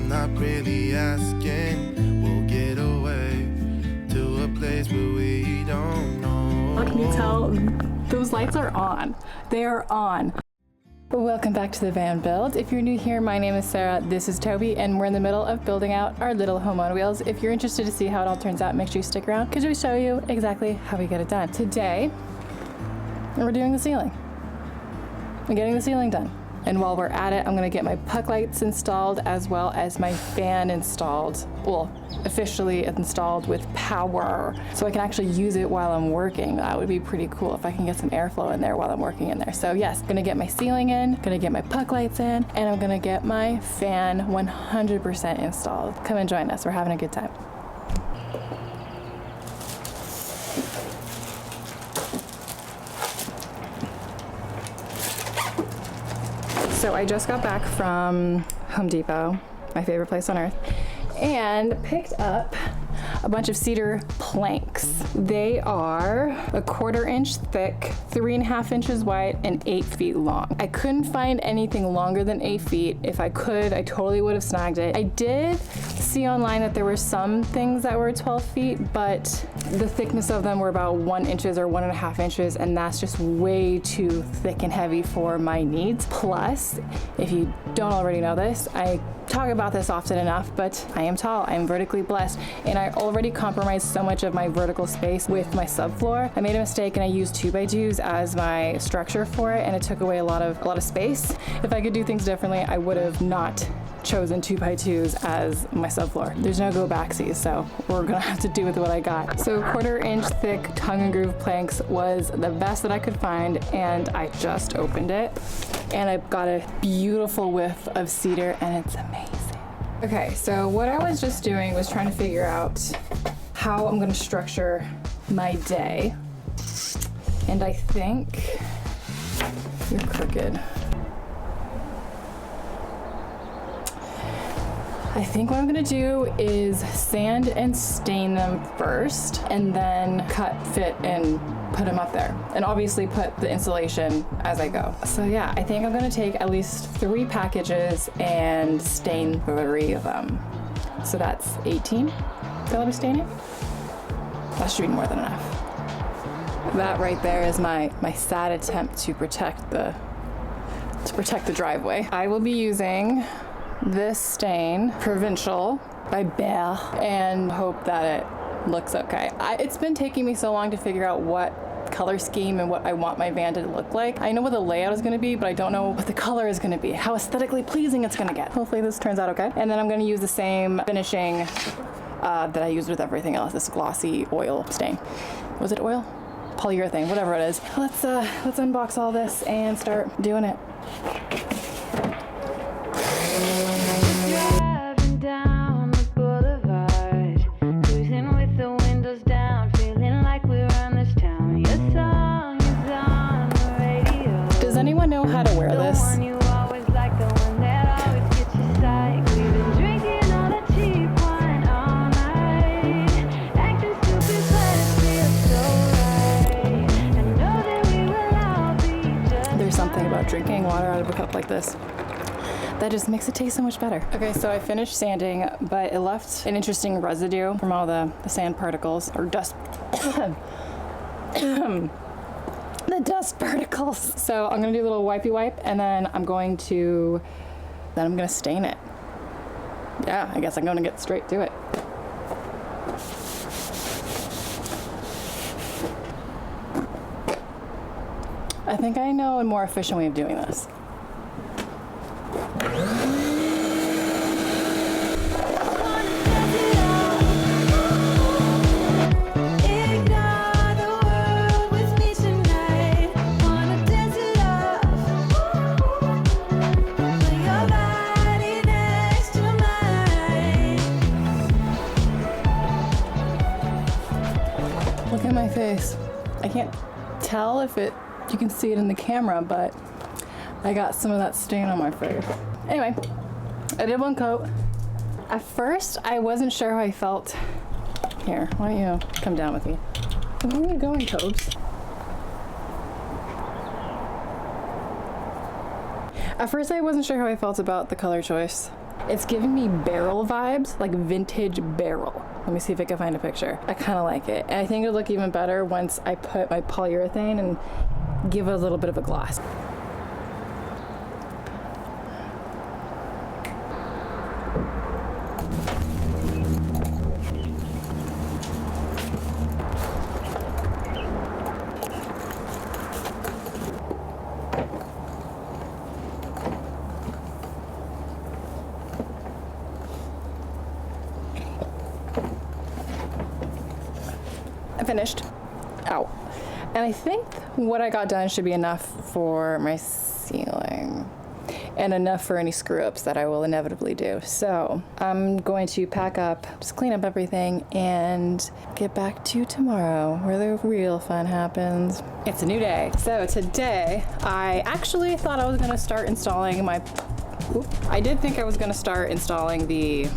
not really asking. We'll get away to a place where we don't know. Can you tell? Those lights are on. They are on. Welcome back to the van build. If you're new here, my name is Sarah, this is Toby, and we're in the middle of building out our little home on wheels. If you're interested to see how it all turns out, make sure you stick around because we show you exactly how we get it done. Today, we're doing the ceiling. We're getting the ceiling done. And while we're at it, I'm gonna get my puck lights installed as well as my fan installed. Well, officially installed with power. So I can actually use it while I'm working. That would be pretty cool if I can get some airflow in there while I'm working in there. So yes, gonna get my ceiling in, gonna get my puck lights in, and I'm gonna get my fan 100% installed. Come and join us, we're having a good time. So I just got back from Home Depot, my favorite place on earth, and picked up a bunch of cedar planks. They are a 1/4 inch thick, 3.5 inches wide, and 8 feet long. I couldn't find anything longer than 8 feet. If I could, I totally would have snagged it. I did see online that there were some things that were 12 feet, but the thickness of them were about 1 inch or 1.5 inches, and that's just way too thick and heavy for my needs. Plus, if you don't already know this, I talk about this often enough, but I am tall, I'm vertically blessed, and I already compromised so much of my vertical space with my subfloor. I made a mistake and I used 2x2s as my structure for it, and it took away a lot of space. If I could do things differently, I would have not chosen 2x2s as my subfloor. There's no go backsies, so we're gonna have to do with what I got. So 1/4 inch thick tongue and groove planks was the best that I could find, and I just opened it, and I've got a beautiful whiff of cedar, and it's amazing. Okay, so what I was just doing was trying to figure out how I'm gonna structure my day, and I think you're crooked. I think what I'm gonna do is sand and stain them first, and then cut, fit, and put them up there. And obviously put the insulation as I go. So yeah, I think I'm gonna take at least 3 packages and stain 3 of them. So that's 18 that I'll be staining. That should be more than enough. That right there is my sad attempt to protect the driveway. I will be using this stain, Provincial by Bear, and hope that it looks okay. It's been taking me so long to figure out what color scheme and what I want my van to look like. I know what the layout is going to be, but I don't know what the color is going to be, how aesthetically pleasing it's going to get. Hopefully this turns out okay. And then I'm going to use the same finishing that I used with everything else, this glossy oil stain. Was it oil? Polyurethane, whatever it is. Let's unbox all this and start doing it. Does anyone know how to wear this? There's something about drinking water out of a cup like this that just makes it taste so much better. Okay, so I finished sanding, but it left an interesting residue from all the sand particles, or dust. The dust particles. So I'm gonna do a little wipey wipe, and then I'm gonna stain it. Yeah, I guess I'm gonna get straight to it. I think I know a more efficient way of doing this. Look at my face. I can't tell if you can see it in the camera, but I got some of that stain on my face. Anyway, I did 1 coat. At first, I wasn't sure how I felt. Here, why don't you come down with me? Where are you going, Tobes? At first, I wasn't sure how I felt about the color choice. It's giving me barrel vibes, like vintage barrel. Let me see if I can find a picture. I kind of like it. And I think it'll look even better once I put my polyurethane and give it a little bit of a gloss. I finished. Ow. And I think what I got done should be enough for my ceiling and enough for any screw ups that I will inevitably do. So I'm going to pack up, just clean up everything and get back to tomorrow where the real fun happens. It's a new day. So today I actually thought I was gonna start installing I did think I was gonna start installing the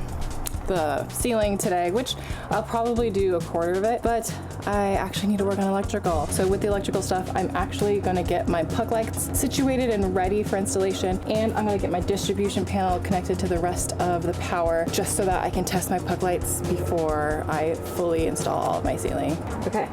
ceiling today, which I'll probably do a quarter of it, but I actually need to work on electrical. So with the electrical stuff, I'm actually gonna get my puck lights situated and ready for installation, and I'm gonna get my distribution panel connected to the rest of the power just so that I can test my puck lights before I fully install all of my ceiling. Okay.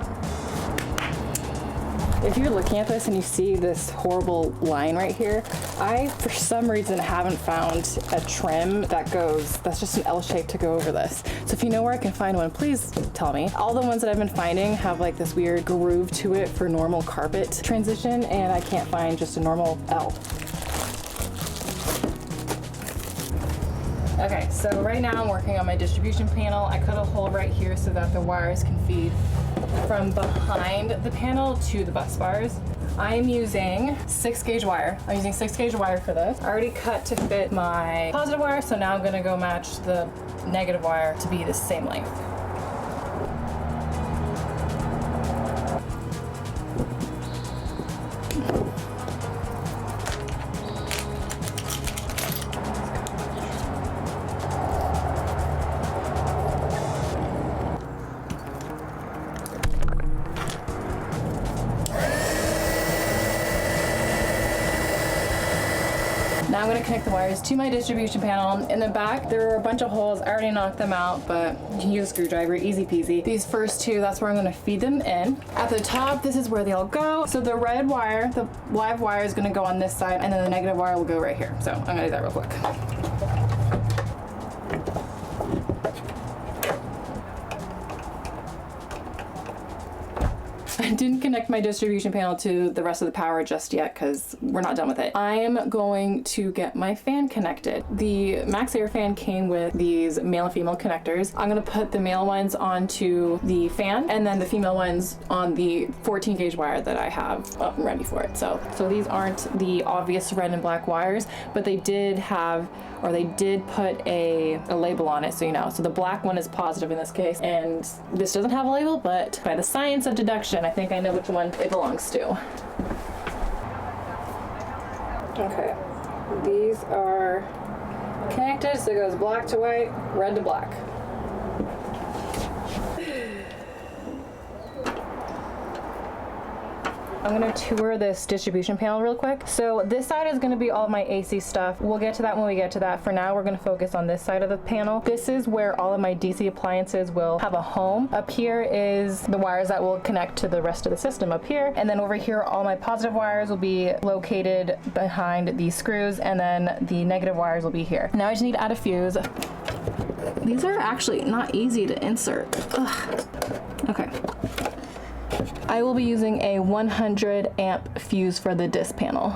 If you're looking at this and you see this horrible line right here, I, for some reason, haven't found a trim that's just an L shape to go over this. So if you know where I can find one, please tell me. All the ones that I've been finding have like this weird groove to it for normal carpet transition, and I can't find just a normal L. Okay, so right now I'm working on my distribution panel. I cut a hole right here so that the wires can feed from behind the panel to the bus bars. I'm using 6-gauge wire. I'm using 6-gauge wire for this. I already cut to fit my positive wire, so now I'm gonna go match the negative wire to be the same length. Now I'm going to connect the wires to my distribution panel. In the back, there are a bunch of holes. I already knocked them out, but you can use a screwdriver, easy peasy. These first two, that's where I'm going to feed them in. At the top, this is where they all go. So the red wire, the live wire is going to go on this side, and then the negative wire will go right here. So I'm going to do that real quick. I didn't connect my distribution panel to the rest of the power just yet because we're not done with it. I am going to get my fan connected. The MAXXAIR fan came with these male and female connectors. I'm gonna put the male ones onto the fan and then the female ones on the 14-gauge wire that I have up and ready for it. So these aren't the obvious red and black wires, but they did put a label on it, so you know. So the black one is positive in this case, and this doesn't have a label, but by the science of deduction, I think I know which one it belongs to. Okay, these are connected, so it goes black to white, red to black. I'm gonna tour this distribution panel real quick. So this side is gonna be all of my AC stuff. We'll get to that when we get to that. For now, we're gonna focus on this side of the panel. This is where all of my DC appliances will have a home. Up here is the wires that will connect to the rest of the system up here. And then over here, all my positive wires will be located behind these screws, and then the negative wires will be here. Now I just need to add a fuse. These are actually not easy to insert. Ugh. Okay. I will be using a 100 amp fuse for the disc panel.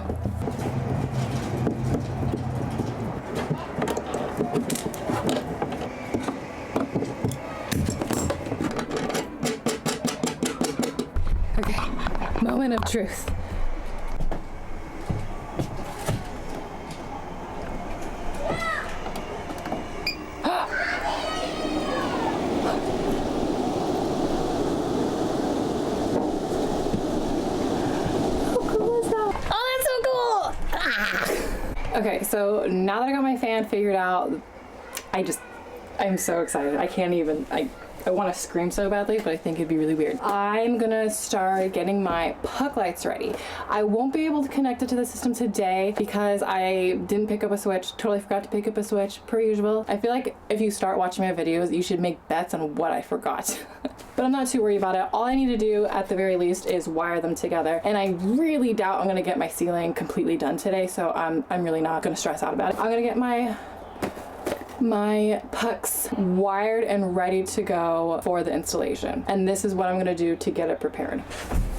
Okay, moment of truth. Okay, so now that I got my fan figured out, I'm so excited. I can't even, I want to scream so badly, but I think it'd be really weird. I'm gonna start getting my puck lights ready. I won't be able to connect it to the system today because I didn't pick up a switch, totally forgot to pick up a switch, per usual. I feel like if you start watching my videos, you should make bets on what I forgot. But I'm not too worried about it. All I need to do at the very least is wire them together. And I really doubt I'm gonna get my ceiling completely done today, so I'm really not gonna stress out about it. I'm gonna get my pucks wired and ready to go for the installation. And this is what I'm gonna do to get it prepared.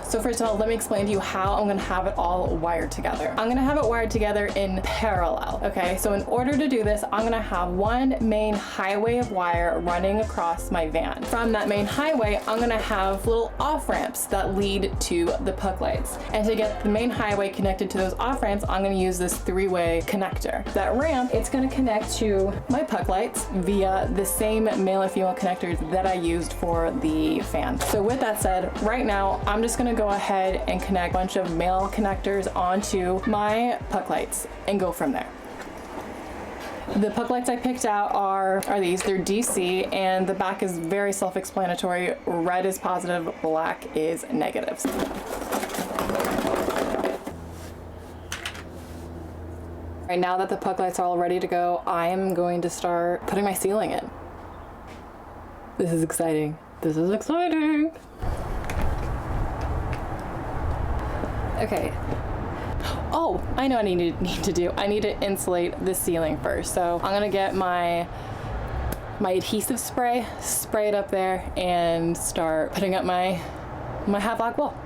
So first of all, let me explain to you how I'm gonna have it all wired together. I'm gonna have it wired together in parallel, okay? So in order to do this, I'm gonna have one main highway of wire running across my van. From that main highway, I'm gonna have little off-ramps that lead to the puck lights. And to get the main highway connected to those off-ramps, I'm gonna use this three-way connector. That ramp, it's gonna connect to my puck lights via the same male and female connectors that I used for the fan. So with that said, right now, I'm just gonna go ahead and connect a bunch of male connectors onto my puck lights and go from there. The puck lights I picked out are these. They're DC, and the back is very self-explanatory. Red is positive, black is negative. Right now that the puck lights are all ready to go, I'm going to start putting my ceiling in. This is exciting. This is exciting. Okay. Oh, I know what I need to do. I need to insulate the ceiling first. So I'm gonna get my adhesive spray, spray it up there, and start putting up my half block wall.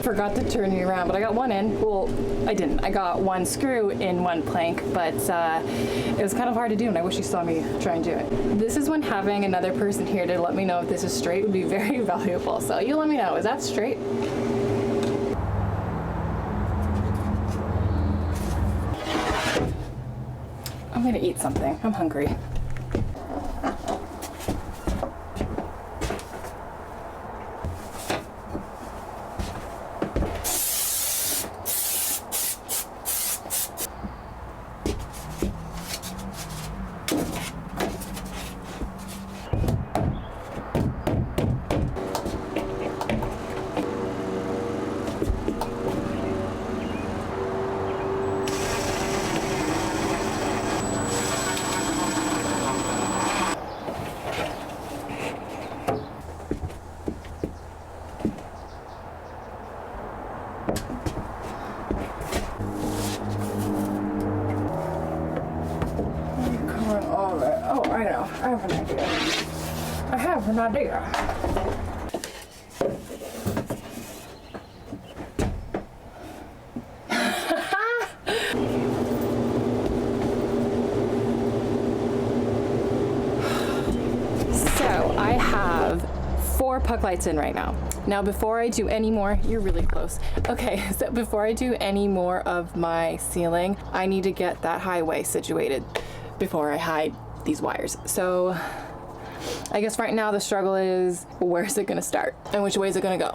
Forgot to turn you around, but I got one in. Well, I didn't. I got one screw in one plank, but it was kind of hard to do, and I wish you saw me try and do it. This is when having another person here to let me know if this is straight would be very valuable. So you let me know, is that straight? I'm gonna eat something. I'm hungry. Oh, I know. I have an idea. I have an idea. So I have 4 puck lights in right now. Now before I do any more, you're really close. Okay, so before I do any more of my ceiling, I need to get that highway situated before I hide these wires. So I guess right now the struggle is, where is it gonna start and which way is it gonna go?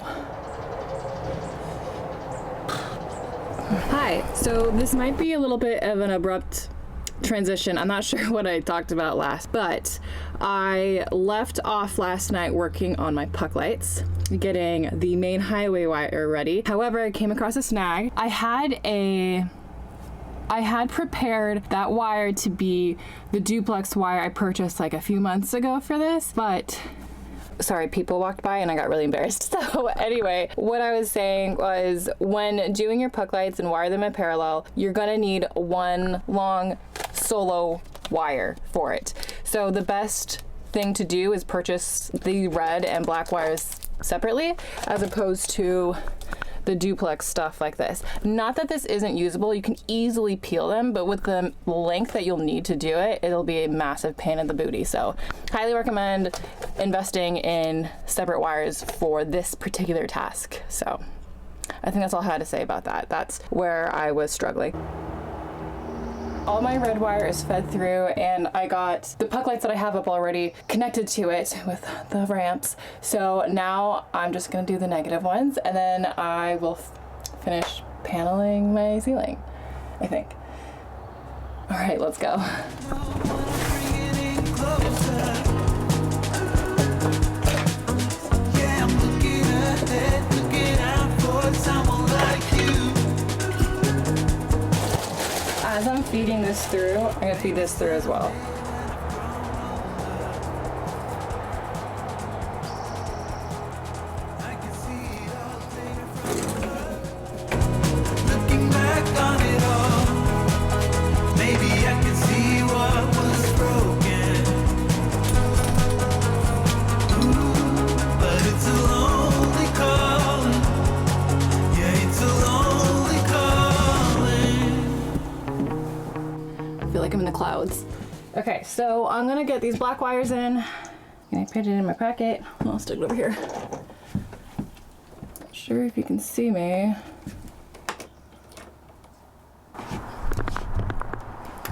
Hi, so this might be a little bit of an abrupt transition. I'm not sure what I talked about last, but I left off last night working on my puck lights, getting the main highway wire ready. However, I came across a snag. I had prepared that wire to be the duplex wire I purchased like a few months ago for this, but sorry, people walked by and I got really embarrassed. So anyway, what I was saying was, when doing your puck lights and wire them in parallel, you're gonna need one long solo wire for it. So the best thing to do is purchase the red and black wires separately, as opposed to the duplex stuff like this. Not that this isn't usable, you can easily peel them, but with the length that you'll need to do it, it'll be a massive pain in the booty. So highly recommend investing in separate wires for this particular task. So I think that's all I had to say about that. That's where I was struggling. All my red wire is fed through, and I got the puck lights that I have up already connected to it with the ramps. So now I'm just gonna do the negative ones, and then I will finish paneling my ceiling, I think. All right, let's go. As I'm feeding this through, I'm gonna feed this through as well. Looking back on it all, maybe I can see what was broken. Ooh, but it's a lonely calling. Yeah, it's a lonely calling. I feel like I'm in the clouds. Okay, so I'm gonna get these black wires in. I'm gonna put it in my pocket. I'll stick it over here. Not sure if you can see me.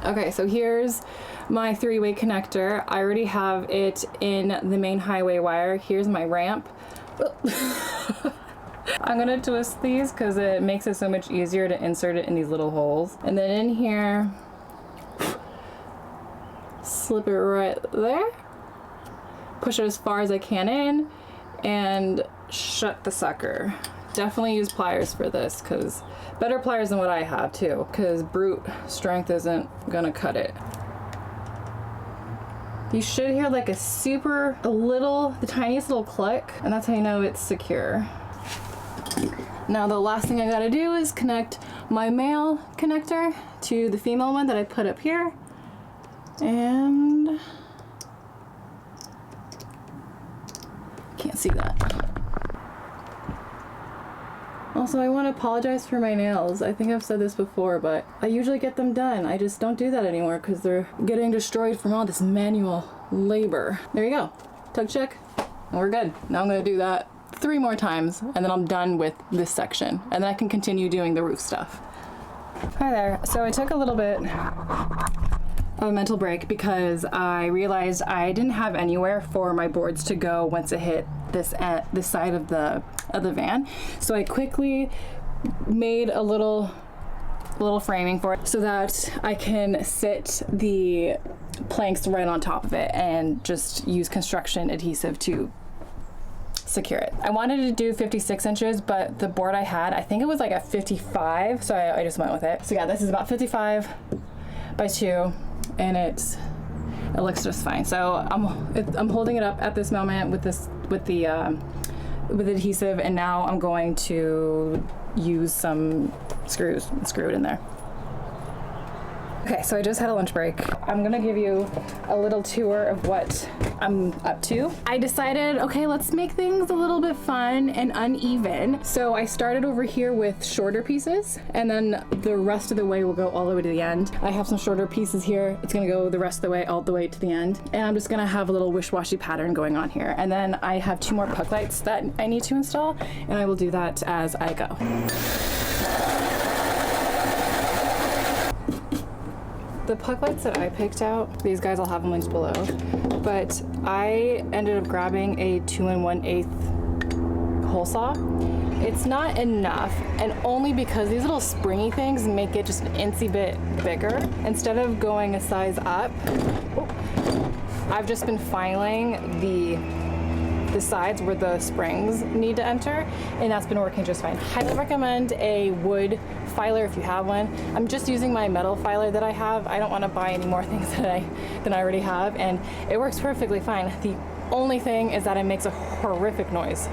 Okay, so here's my 3-way connector. I already have it in the main highway wire. Here's my ramp. I'm gonna twist these because it makes it so much easier to insert it in these little holes. And then in here, slip it right there. Push it as far as I can in and shut the sucker. Definitely use pliers for this, because better pliers than what I have too, because brute strength isn't gonna cut it. You should hear like the tiniest little click, and that's how you know it's secure. Now the last thing I gotta do is connect my male connector to the female one that I put up here. And can't see that. Also, I want to apologize for my nails. I think I've said this before, but I usually get them done. I just don't do that anymore because they're getting destroyed from all this manual labor. There you go. Tug check. And we're good. Now I'm going to do that 3 more times, and then I'm done with this section. And then I can continue doing the roof stuff. Hi there. So I took a little bit of a mental break because I realized I didn't have anywhere for my boards to go once it hit this side of the van. So I quickly made a little framing for it so that I can sit the planks right on top of it and just use construction adhesive to secure it. I wanted to do 56 inches, but the board I had, I think it was like a 55, so I just went with it. So yeah, this is about 55 by 2, and it looks just fine. So I'm holding it up at this moment with the adhesive, and now I'm going to use some screws and screw it in there. Okay, so I just had a lunch break. I'm gonna give you a little tour of what I'm up to. I decided, okay, let's make things a little bit fun and uneven. So I started over here with shorter pieces, and then the rest of the way will go all the way to the end. I have some shorter pieces here. It's gonna go the rest of the way, all the way to the end. And I'm just gonna have a little wish-washy pattern going on here. And then I have 2 more puck lights that I need to install, and I will do that as I go. The puck lights that I picked out, these guys, I'll have them linked below, but I ended up grabbing a 2 1/8 hole saw. It's not enough, and only because these little springy things make it just an incy bit bigger. Instead of going a size up, I've just been filing the sides where the springs need to enter, and that's been working just fine. Highly recommend a wood filer if you have one. I'm just using my metal filer that I have. I don't want to buy any more things than I already have, and it works perfectly fine. The only thing is that it makes a horrific noise.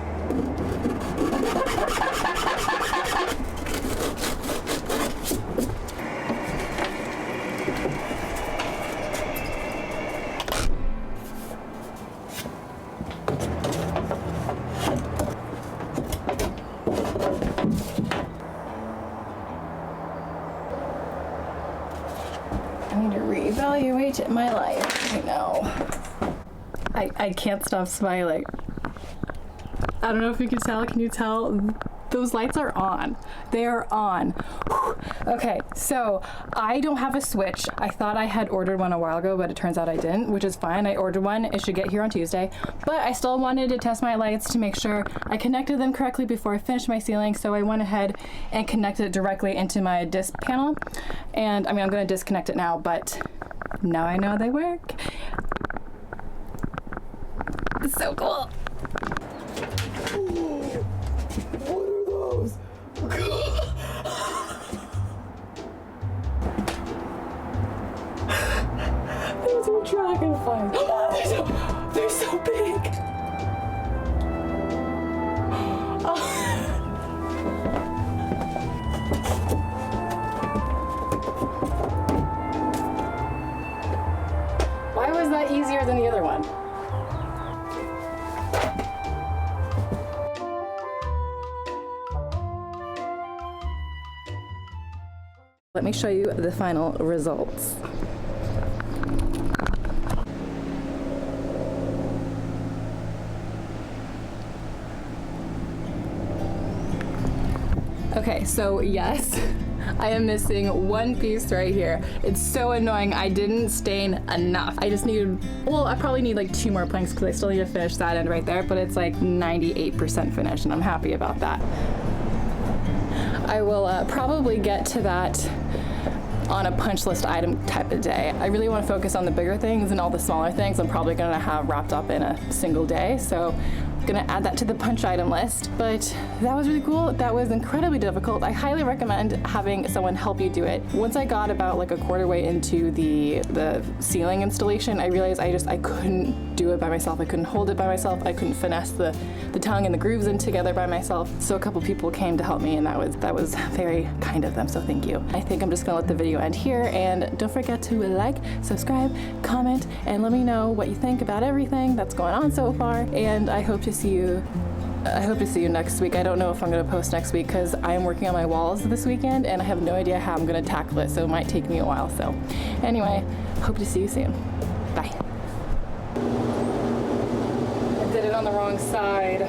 hate my life right now. I can't stop smiling. I don't know if you can tell. Can you tell? Those lights are on. They are on. Whew. Okay, so I don't have a switch. I thought I had ordered one a while ago, but it turns out I didn't, which is fine. I ordered one. It should get here on Tuesday. But I still wanted to test my lights to make sure I connected them correctly before I finished my ceiling. So I went ahead and connected it directly into my disc panel. And I mean, I'm gonna disconnect it now, but now I know they work. It's so cool. What are those? Those are dragonflies. They're so big. Why was that easier than the other one? Let me show you the final results. Okay, so yes, I am missing one piece right here. It's so annoying. I didn't stain enough. I just needed, well, I probably need like 2 more planks because I still need to finish that end right there, but it's like 98% finished and I'm happy about that. I will probably get to that on a punch list item type of day. I really want to focus on the bigger things, and all the smaller things I'm probably going to have wrapped up in a single day. So I'm going to add that to the punch item list. But that was really cool. That was incredibly difficult. I highly recommend having someone help you do it. Once I got about like a quarter way into the ceiling installation, I realized I couldn't do it by myself. I couldn't hold it by myself. I couldn't finesse the tongue and the grooves in together by myself. So a couple people came to help me, and that was very kind of them, so thank you. I think I'm just gonna let the video end here, and don't forget to like, subscribe, comment, and let me know what you think about everything that's going on so far, and I hope to see you next week. I don't know if I'm going to post next week because I am working on my walls this weekend and I have no idea how I'm going to tackle it, so it might take me a while. So anyway, hope to see you soon. Bye. I did it on the wrong side.